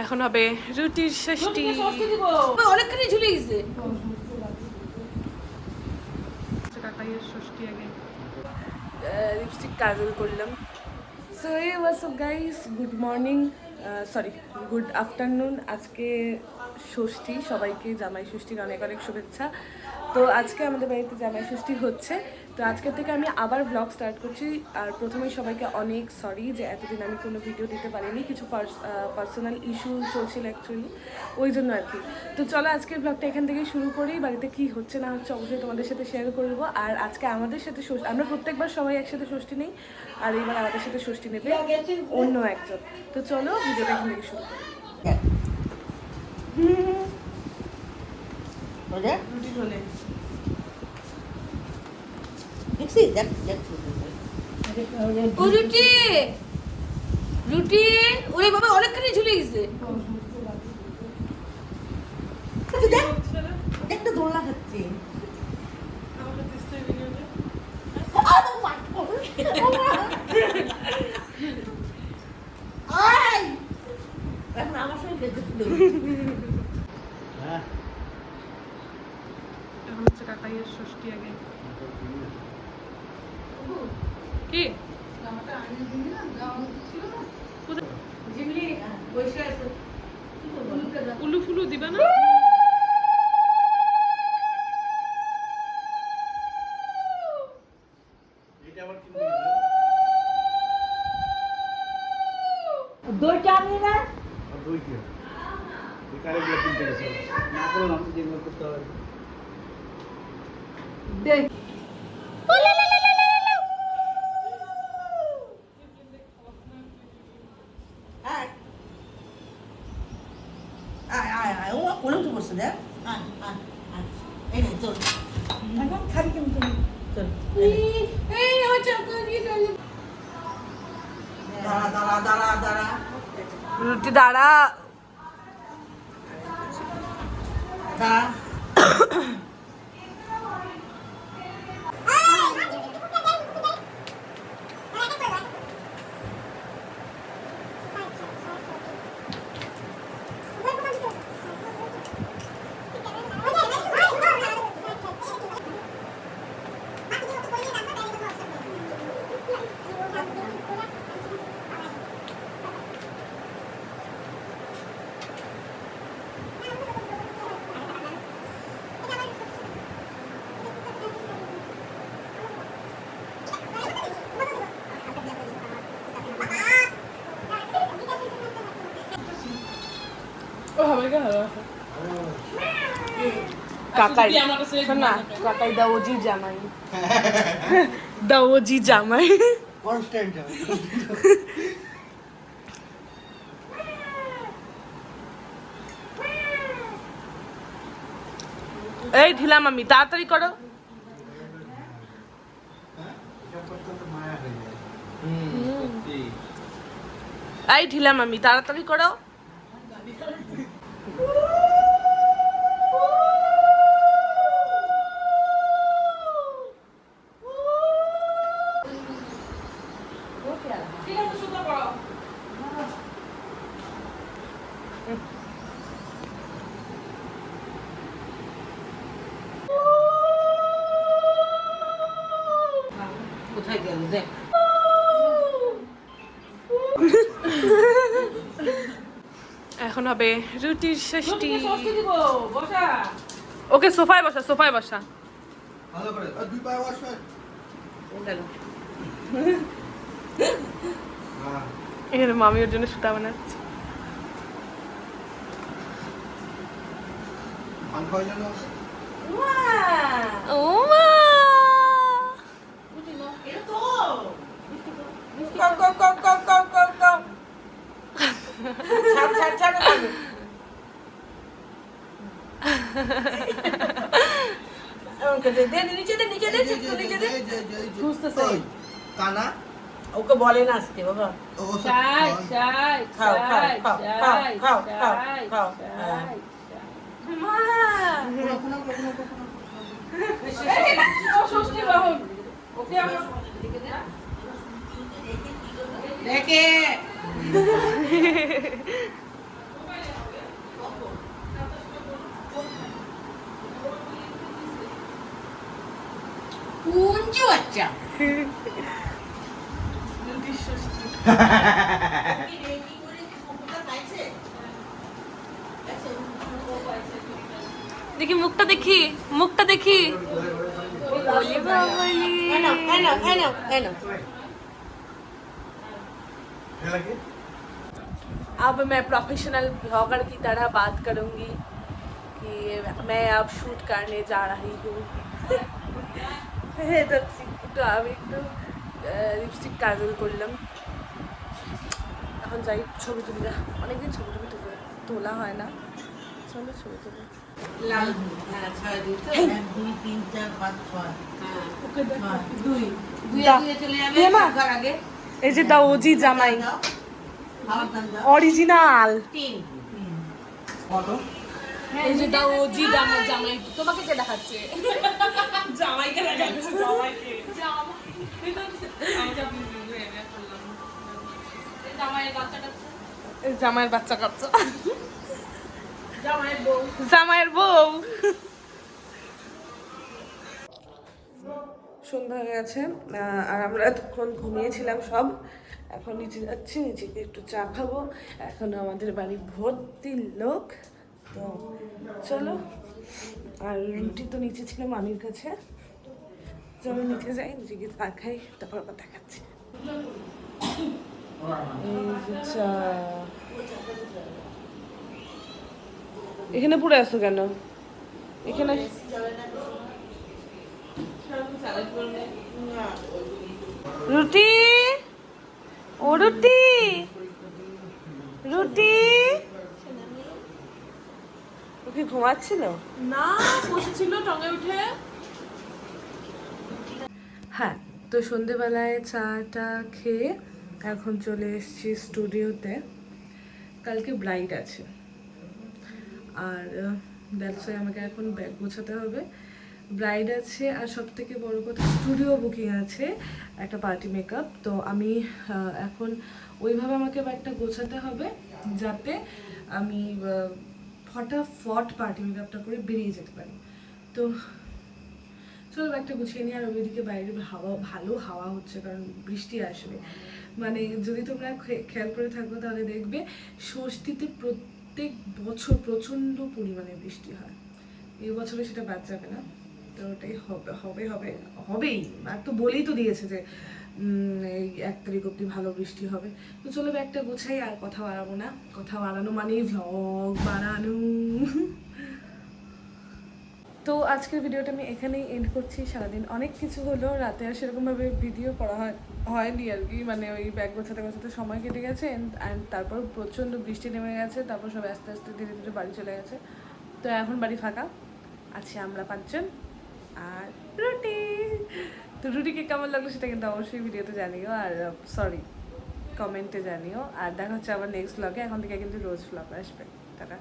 এখন হবে রুটির ষষ্ঠী। অনেকখানি ঝুলে গেছে। কাকাইয়ের ষষ্ঠী আগে লিপস্টিক কাজল করলাম। So hey what's up guys, good morning, sorry good afternoon. আজকে ষষ্ঠী, সবাইকে জামাই ষষ্ঠীর অনেক অনেক শুভেচ্ছা। তো আজকে আমাদের বাড়িতে জামাই ষষ্ঠী হচ্ছে। তো আজকের থেকে আমি আবার ব্লগ স্টার্ট করছি। আর প্রথমেই সবাইকে অনেক সরি যে এতদিন আমি কোনো ভিডিও দিতে পারিনি, কিছু পার্সোনাল ইস্যু চলছিল অ্যাকচুয়ালি, ওই জন্য আর কি। তো চলো আজকের ব্লগটা এখান থেকে শুরু করি। বাড়িতে কি হচ্ছে না হচ্ছে অবশ্যই তোমাদের সাথে শেয়ার করবো। আর আজকে আমাদের সাথে আমরা প্রত্যেকবার সবাই একসাথে ষষ্ঠী নেই, আর এইবার আমাদের সাথে ষষ্ঠী নেবে অন্য একজন। তো চলো ভিডিওটা এখান থেকে শুরু করি। রুটি হলে রুটি রুটি ওরে বাবা অনেকখানি ঝুলে গেছে। একটা দোলনা খাচ্ছে। আমার সঙ্গে এখন হচ্ছে কাকাইয়ের ষষ্ঠী আগে কি উলু ফুলু দিবা না? দইটা আনলি না? দই কি বেকারে গুলো কিনতে গেছে না করে আমি যেগুলো করতে হবে দেখ রুটি দাঁড়া কাকাই না, কাকাই দাওজি জামাই, দাওজি জামাই। কনস্ট্যান্ট এই ঢিলাম আমি, তাড়াতাড়ি করো। এই ঢিলাম আমি, তাড়াতাড়ি করো। কোথায় গেল দেখ। এখন হবে রুটির ষষ্ঠী। ওকে সোফায় বসা, সোফায় বসা। ভালো করে দুই পায়ে বস এখানে মামি ওর জন্য সুতা বানাচ্ছে। পান খাওয়াইলে না ও মা কম কম কম কম কম কম কম। ছাড় ছাড় ছাড়। নিচে দে নিচে দে নিচে দে। বুঝতেছে কানা ওকে বলে না আসতে বাবা। শাই শাই খাও খাও খাও খাও খাও খাও খাও। দেখে কুঞ্চু বাচ্চা রুটির ষষ্ঠী। দেখি মুখটা দেখি, মুখটা দেখি। বলি বাবলি। अब मैं प्रोफेशनल ब्लॉगर की तरह बात करूंगी कि मैं अब शूट करने जा रही हूँ। তো আমি একটু লিপস্টিক কাজল করলাম, এখন যাই ছবি তুলি। অনেকদিন ছবি টবি তোলা হয় না, চলো ছবি তুলি। লাল হ্যাঁ 6 2 তো 1 2 3 4 5 6 হ্যাঁ 2 2 চলে যাবে ঘর আগে। এই যে দা ওজি জামাই, খাওয়ার দাম দাও অরিজিনাল। 3 এই যে দা ওজি জামাই। তোমাকে কে দেখাচ্ছে? জামাইকে দেখাচ্ছে। জামাইকে জামাইয়ের বাচ্চা কাচ্চা, জামাইয়ের বউ। সন্ধ্যা হয়ে গেছে আর আমরা এতক্ষণ ঘুমিয়েছিলাম সব। এখন নিচে যাচ্ছি, নিচে গিয়ে একটু চা খাবো। এখন আমাদের বাড়ি ভর্তি লোক, তো চলো। আর রুটি তো নিচে ছিল মামির কাছে, চলো নিচে যাই, নিচে গিয়ে চা খাই, তারপর আবার দেখাচ্ছি। এই যে চা। এখানে পড়ে আসো কেন? এখানে রুটি, ও রুটি, রুটি। ও কি ঘুমাচ্ছিল? না, বসেছিল টঙে উঠে। হ্যাঁ, তো সন্ধেবেলায় চাটা খেয়ে এখন চলে এসেছি স্টুডিওতে। কালকে ব্রাইড আছে আর দ্যাটস ওয়াই আমাকে এখন ব্যাগ গোছাতে হবে। ব্রাইড আছে আর সব থেকে বড়ো কথা স্টুডিও বুকিং আছে একটা পার্টি মেকআপ। তো আমি এখন ওইভাবে আমাকে ব্যাগটা গোছাতে হবে যাতে আমি ফটাফট পার্টি মেকআপটা করে বেরিয়ে যেতে পারি। তো চলো ব্যাগটা গুছিয়ে নিই। আর ওইদিকে বাইরে ভালো হাওয়া হচ্ছে, কারণ বৃষ্টি আসবে। মানে যদি তোমরা খেয়াল করে থাকো তাহলে দেখবে ষষ্ঠীতে প্রত্যেক বছর প্রচণ্ড পরিমাণে বৃষ্টি হয়। এই বছরে সেটা বাদ যাবে না, তো ওটাই হবেই। আর তো বলেই তো দিয়েছে যে এই 1 তারিখ অব্দি ভালো বৃষ্টি হবে। তো চলো ব্যাগটা গুছাই, আর কথা বাড়াবো না। কথা বাড়ানো মানেই ভ্লগ বানানো। তো আজকের ভিডিওটা আমি এখানেই এন্ড করছি। সারাদিন অনেক কিছু হলো, রাতে আর সেরকমভাবে ভিডিও করা হয়নি আর কি। মানে ওই ব্যাগ গোছাতে গোছাতে সময় কেটে গেছে অ্যান্ড তারপর প্রচণ্ড বৃষ্টি নেমে গেছে। তারপর সব আস্তে আস্তে ধীরে ধীরে বাড়ি চলে গেছে। তো এখন বাড়ি ফাঁকা আছি আমরা 5 জন আর রুটি। তো রুটিকে কেমন লাগলো সেটা কিন্তু অবশ্যই ভিডিওতে জানিও, আর সরি কমেন্টে জানিও। আর দেখা হচ্ছে আবার নেক্সট ব্লগে। এখন থেকে কিন্তু রোজ ব্লগ আসবে। টাটা।